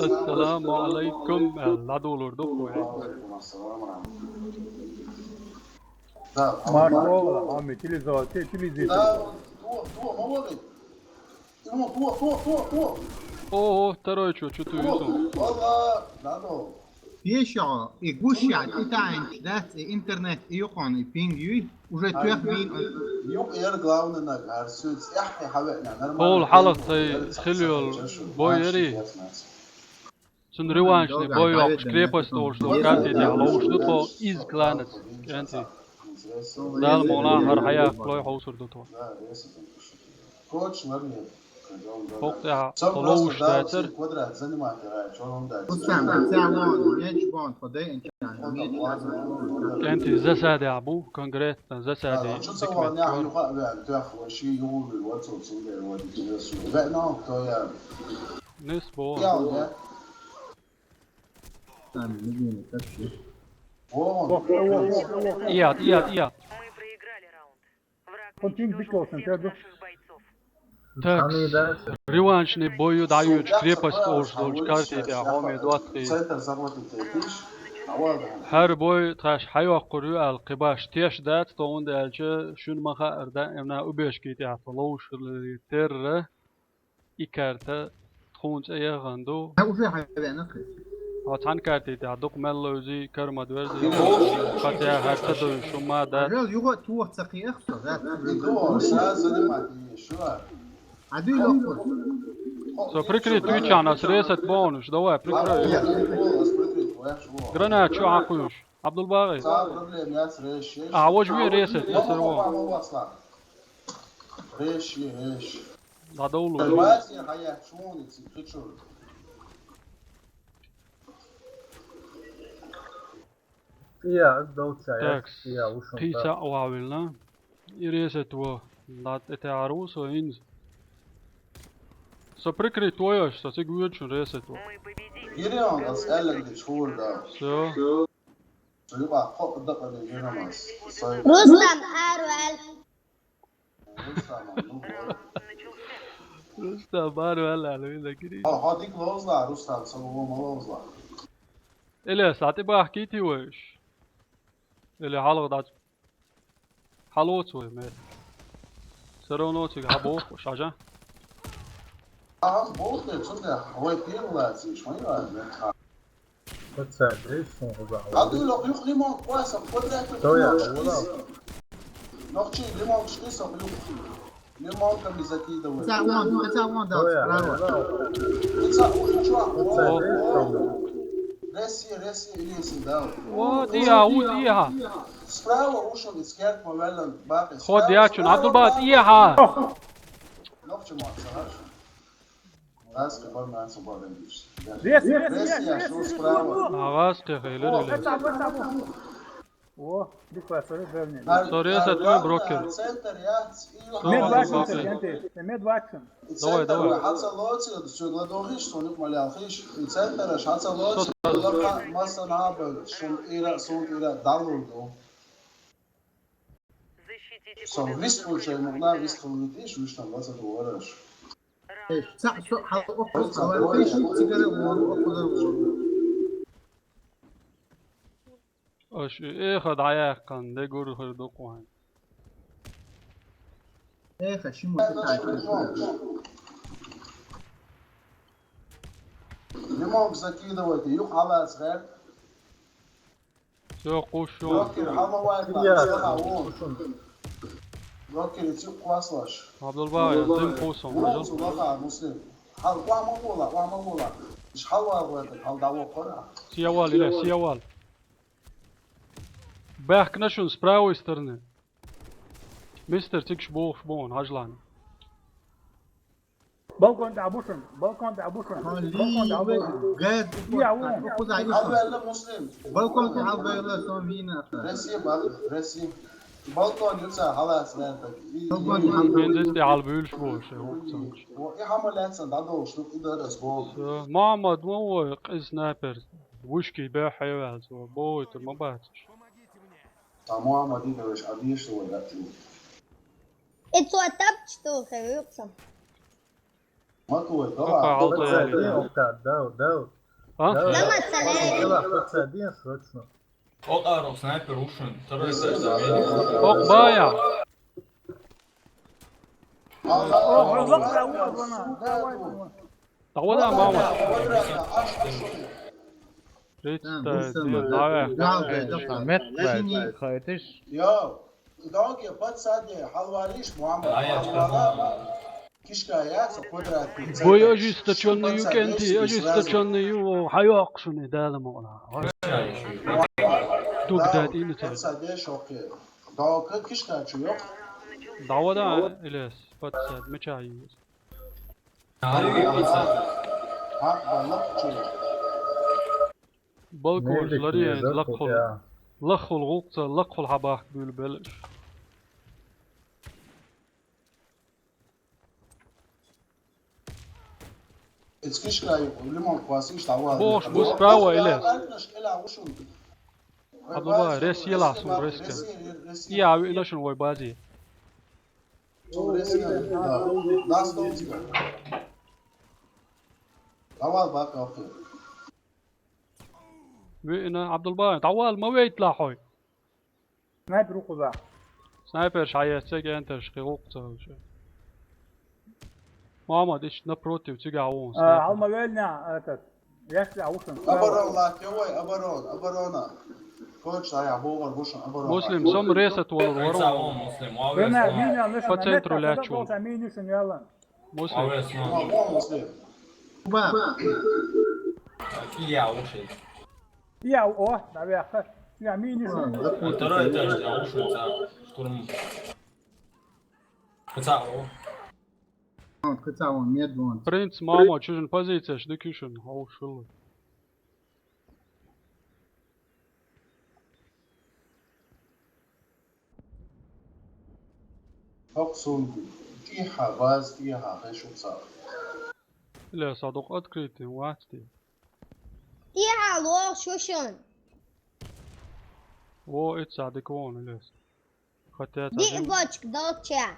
Assalamu alaikum. Lado olurdu koyay. Marcola, Ahmet, Elizabeth, اوه ترى شو تيوسون. Пещера и гущать и таинч, да, и интернет и юкон и пингюй уже тюхмин. هول حلقة خليل بويري. سن روانشني بويوك شكريبس تورشلو كارتي دي على وشلوتو إز كلانت كانتي. دال مونا هر حياة كلوي حوصر دوتو. فوقتها طلوش تاتر. كانتي زسادي عبو كونغريت زسادي دكمت كور. نسبو. إياد. تاكس ريوانشني بويو دايوش كريباس تورشلو كارتي دي حومي دواتخي. هر بوي تاش حيوة قرية القباش تيش دات تون دالجة شون مخا أردا إمنا أبيش كيتي عطلوش التر إكارتا تخونش أيه غندو هاتان كارتي دي عدوك ملوزي كرما دوزي قاتيا هرتدو شما دات سو بريكري تويتشانا سريست بونش دوا بريكري جرانات شو عقوش عبد الباغي أعوج وين ريست نسروا ريش هذولو تاكس قيسا وعويلنا يريست و لات اتعروس وينز سو بريكري تويش سو سيجويتش ريست و Giriyorum askerle de şurada. سو Çocuklar kapıda kadar giremez. رستم أرول. رستم بارو هلا على ذكري Hadi klozlar Ruslan savunma klozlar. إلي ساعتي بقى حكيتي ويش إلي حلقة دات حلوتوي ميت سرونوتي عبوخ وش عجا Aha bol da çünkü hava piyanolar şmayı var. Hadi yok limon koysa kodrak. Nokçi limon çıkıyorsa yok. Limon temizleki de var. Resi ilisin da. وديها Spravo ušao iskert mo velan bak. خد ياچون عبد الباقي إياها Nokçi mo sahaş. Az kadar ben sabahdan geçtim. Resi ya şu spravo. آغاز تخيلر إلي О, диквасори верни. سوريا ستوي بروكر Center ya. Med vaksin gente, med vaksin. давай حتى لوتي شغل دوغيش تونيك مالياخيش center حتى لوتي لقى مثلا هذا شو إيرا دارلو So вистул че могла вистул видиш вишта баца говориш. أش إيه خد عياق كان ده جور خردو قوان لما بزكيدوات يوق على صغير سو قوشو لكن حما واقف لكن يتيق قواصلاش عبد الباقي زين قوسهم رجل وقع مسلم حال وعمولا مش حلوة وقت حال دعوة قرع سيوال إليه سيوال باك نشون سبراوي سترني مستر تكش بوخ بون هجلان Balkon تعبوشن بالكون تعبوشن رسي بالكون يوسع خلاص بنزل دي على بيلش بوش وإيه عملت صندوق شو إدارة أسبوع محمد مو سنايبر وشكي بيع حيوان بويت ما باتش محمد إيه وش عديش ولا اتوتبت تو خيوقسم. مطوي Какая طبعا алта Подсади, я. Октар, Дауд. А? لما تسلم Дела, подсади срочно. Oqaro sniper ušun, второй этаж заменит. Ок بايع. О, разлапка, вот она. Давай, давай. تعودها ماما. ماما ريت تمام، دي ضايع. Samet Met خايتش. يا دوكي بتسادي حلواريش محمد حلوارا كيشكا يا قدرة Boy ojistachonny yukenti, ojistachonny yu hayok şunu dedim ona. Dugdat inite. بتسادي شوكي دوكي كيشكا yok Davada iles. Patsad meçayi. Arıyor pizza. ha balık çiğ Balkozları yani lakhol. Lakhol gulqsa lakhol habaq bülbelish. كيشكا ليمون كواسيش تعوض Boş bu sprava iles. إلى وشو Abdullah res yelasın reske. Ya abi ilaşın vay bazi. ناس دوزي تعوض بقى اوكي Ve ina Abdullah tawal ma wait la hoy. سنايبر وخذها. Sniper şayetse gente şqiqta. Muhammed iş na protiv tigawon. Алма вельня этот. Яшли аушен. أبرون لا كوي أبرونا كوتش يا بوغر بوشن أبرون Muslim som reset olur Pizza var. on muslim, muave Вельня, snon. вильня, лишь По на центру метр, лячу. тогда тоже минюшен ялан. Muslim. Muave snon. مو مسلم Ba, Kija ušit. Я, о, наверх. Я минюшен. Второй этаж я ušit za šturm. Pizza o. kısa on, med on. Prince mama çözün pozitsiya şdiküşün. Hav şullu. أقصد فيها باز فيها غير شو صار لا صادق открытый واتي. يا لو شوشن Во etsаdik вон лес. Хотя دي это. бочк долча.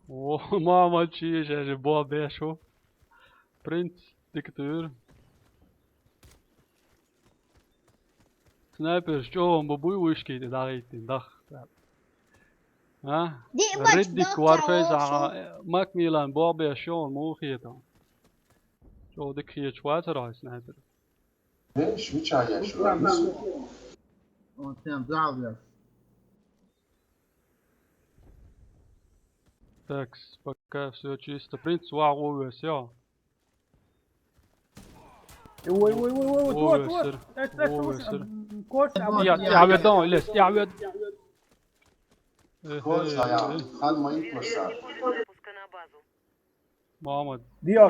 О, мама чиже же бобешо. Принц диктатор. Sniper şu bu uyuşki de dağıttın dah. Ha? دي بочك Riddik var fez долчا. Macmillan bobешo موخيتا. شو دك هي شواتر sniper. ليش ويتشايا شو On sen zavljaš. Так, пока все чисто. Принц вау все. Ой, ой, ой, ой, Ой, вот, сыр. вот. Это Ой, шушен. Кош, يا عبدون ليش يا عبد. كوتش يا خان ما يتوسع محمد. Дио.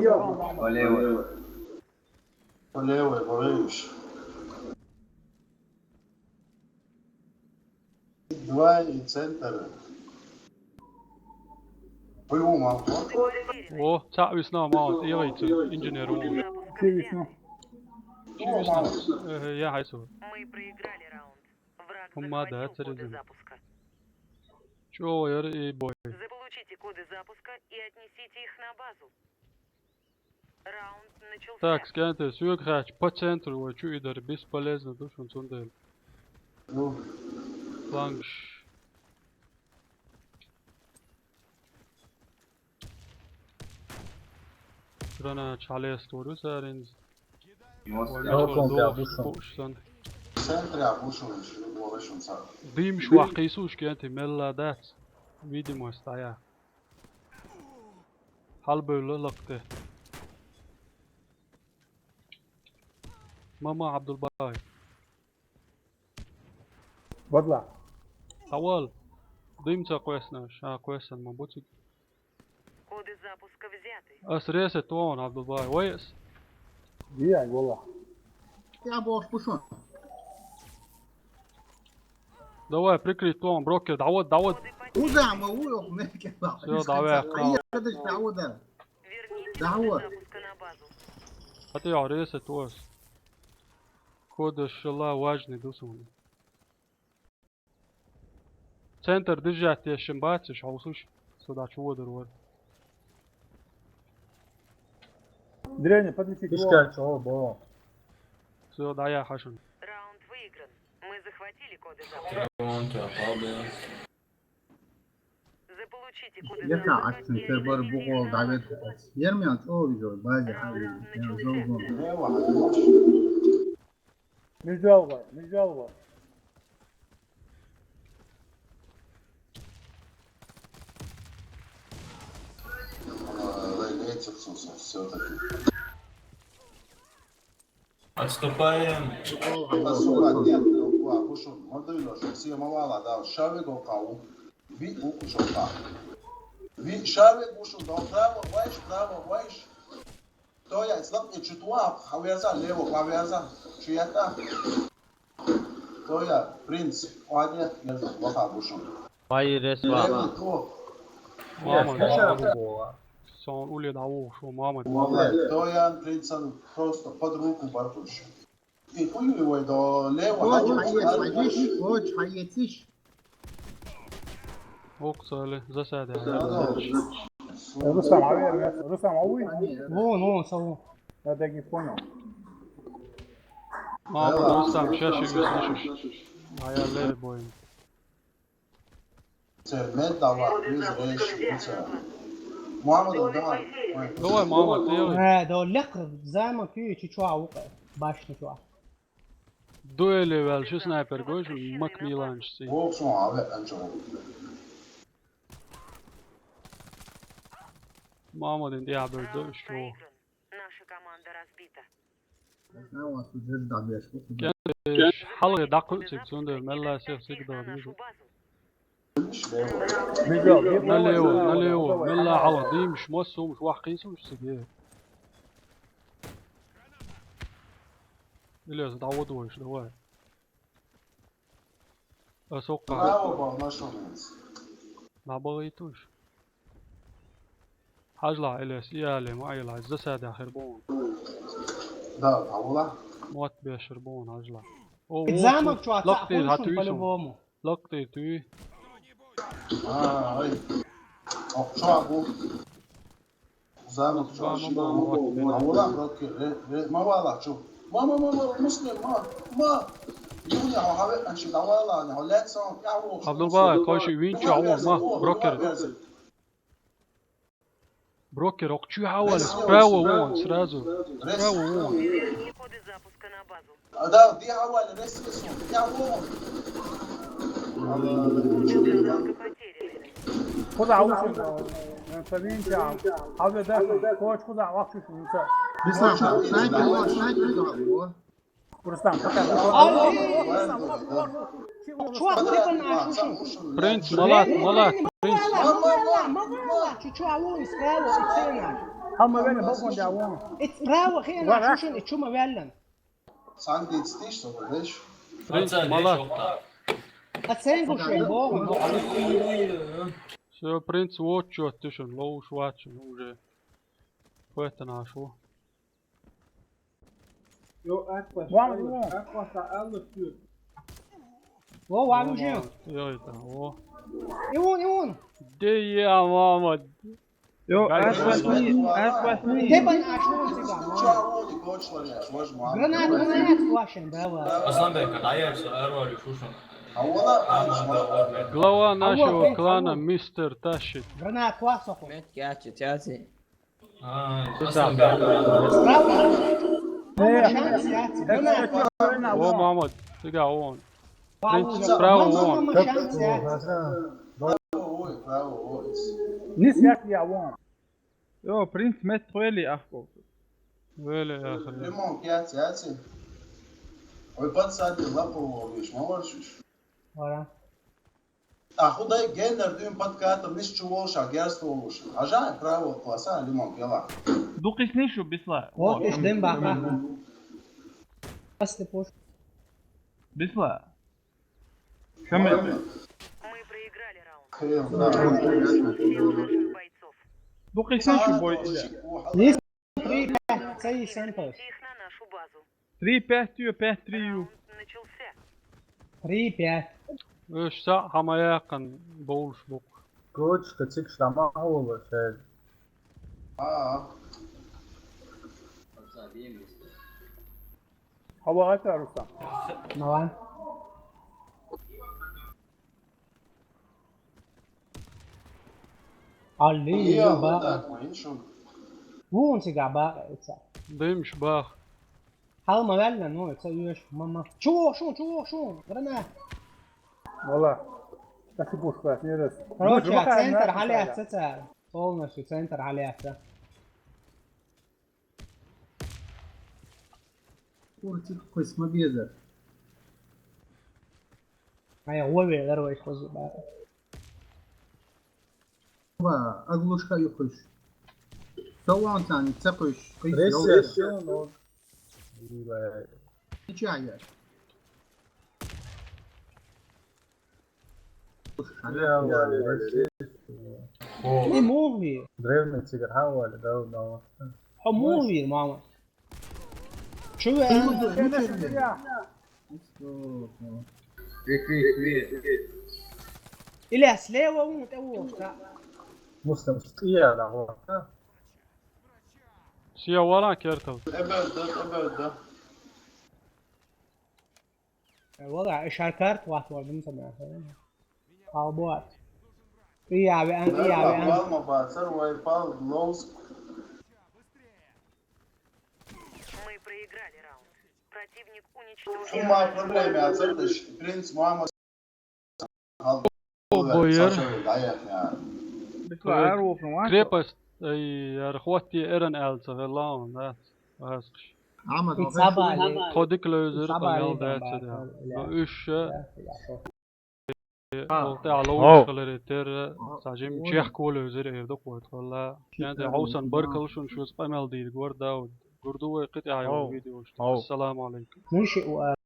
وليوي بريش دواي центр Пойму, мам. О, تعويس نام ماوت إيريت إنجنير وون. Кривично. يا حيسو. Мы проиграли раунд. Враг هم захватил ده коды تريزم. запуска. شو ير إي بوي. Заполучите коды запуска и отнесите их на базу. Раунд начался. Так, сканте, сюк хач по центру, а чё идар бесполезно, душон сундель. Ну, Фланш. Rana çalaya storu sarınız. центр я бушил, его вышел сам. Дым швахисуш кенте мелладат. Видимо стоя. Hal böyle laktı. Mama Abdulbay. Водла. Awal. Дымца квесна, ша квесан мабуть. Коды запуска взяты. Asrese ton Abdulbay. Вайс. Диа, гола. Ya boş puşun. Давай, прикрий ton, брокер. Давай. Uzama uyuyor merkez. Всё, давай. Arkadaş Davud. Верните Давай. коды запуска на базу. Хати аресе тос. Коды шла важный дусун. Центр держать я шимбатиш, а услыш. Сюда чего дорвар. Древний, подключить его. Пишкач, о, бо. Все, да я хашун. Раунд выигран. Мы захватили коды запуска. Remonti yapalım. Заполучите коды Yaka запуска açsın, и terör bu нанесите kol их на davet. базу. Yermiyor, çoğu video. Bazı Раунд yani начался. zor. Ne var? Межалва, межалва. Рейтингсус все-таки. Отступаем. Сука, нет, кушун, модуль, что все мало, да, шавик окау. Ви укушока. Ви шавик кушун, да, право, вайш. То я слаб и чутуа, хавяза, лево, хавяза, чуята. То я, принц, ладно, я за плохо кушун. Vay resva. Лево, то. Muhammed. Пишкач, бо. Son ulje da ovo što Muhammed. То я принцам просто под руку баркуш. И хуй его до лево, Koç hayetiş. Oksali, zasade. Рустам, Рустам, а вы? Вон, сову. Я так не понял. Muhammed Rustam şaşırıyor, слышишь? Hayalleri boyun. Sermet da var, biz reis. Muhammed da. Давай, Muhammed, делай. Да лقر زعما كي تشوا وقع باش تشوا. Duel evvel şu sniper koysun, mak milancısı. Olsun abi, en çok. Muhammed'in diye böyle Раунд dövüştü o. проигран. Наша команда разбита. Ne var? Sözleri da bir. Halga dakı çeksin de mella seyir Их на de нашу базу. Межал, Nalevo, mella halga değilmiş, masummuş, vahkıymış sigi. Biliyorsun davud o işte var. Asokka, Bravo, našao nas. nabağıyı tuş. Hajla iles, iyale, maayla, zasade ahirbon. Da, Allah. Muat beşirbon hajla. O زعما تشوا لقطي تاخذ هاتويسون بالبومو. لقطي توي Ay. Okçu bu. Zamak çok şey. Allah bırakıyor. Ma valla çok. Ma Müslüm ma. Yuni ha ben şimdi valla ne let son ya bu. Abdullah koşu winçi avon ma broker broker okçu haval spravo won srazu spravo won Переведи коды запуска на базу. Da di haval resmi son. Ya bu. Запуска потеряны. خذ عوشن. فاهمين شعب. حاول دافع. كوتش خذ عوشن شو انت. Bismillah. Sniper da. رستم فقط. شو تريبل مع شوشن. prince malak prince ما تشوا وون سبراو اتسينا. هم بين بقون دعوان. اتسبراو خينا شوشن تشو ما بيلن. Sen de istiyorsun kardeş. prince Atsa malak اتسين شو بوم. все prince watch attention low watch уже поэтому шо وعمل يوم. هو عامل جيم. يا это о يون. де я мама تبن عشون سيجا. Çağırdı koçlar ya. Hoş mu abi? Granat كواشن براو. Aslan Bey, kad ajax Ervali šušan. Havalar. глава нашего клана мистер тащит Granat كواسخو. Aslan Bey. براو. شانس ياتي. Granat كواسخو. о мама сега он Bravo, bravo, bravo, şans ya. Bravo. نيس ياك يا وان. Jo, prins metro eli ahko. böyle ya akhi Limon kağıt. Ой, подсадил лапу ловишь, молодец. Ora. А худой гендер дым подкатом ниш чувош, агерство луш. Ажа право класса лимон пила. Dukis nishu bisla. Вот и ждем бака. Пасти пош. Bisla. Шаме. Мы проиграли раунд. Крем, Всех наших бойцов. Dukis nishu boy ila. Нис 3-5, سي سامبل. Их на нашу базу. 3-5 diyor, 5-3. Раунд начался. 3-5. ايش ساعة ما يقن بولش بوك Koç kaçık şama olur şey. Aa. هو غير رستم نوعا علي يلا بقى ده وين شو وون سيجا بقى ديمش باخ حاول ما بالنا نو تسويش ماما شو غرنا والله بس بوش بس نيرس روتشا سنتر عليه تسال والله شو سنتر عليه كورتي كويس ما بيزر هاي هو بيقدر يخش بقى با اغلوش كا يخش سواء ثاني تسقش قيس ريسيشن جاي ايه موفي دريفن تيجر حاول دو موفي ماما شو إلى سلاوة ومتقوش مسلم يا هو سيا ورا كيرتل ابعد الوضع شاركارت واحد من سمع قابوات إيه بأن Palma Bacer Waypal Blows. Мы проиграли раунд. Противник уничтожен. Uma problemi ațărtăș prinț Mohamed بوير يعني. بيطلع عروف معاك. كريبس اي اخواتي ايرن الز غلان ذات اسقش عمل يتصاب عليه خودك لوزر يتصاب قال عليه ذات بعد. ايش تاع لوش خلري تير ساجم تشيخ كول وزر يردق ولا يعني عوسن بركل شو سبامل دي غوردا غردو قطع فيديو السلام عليكم منشئ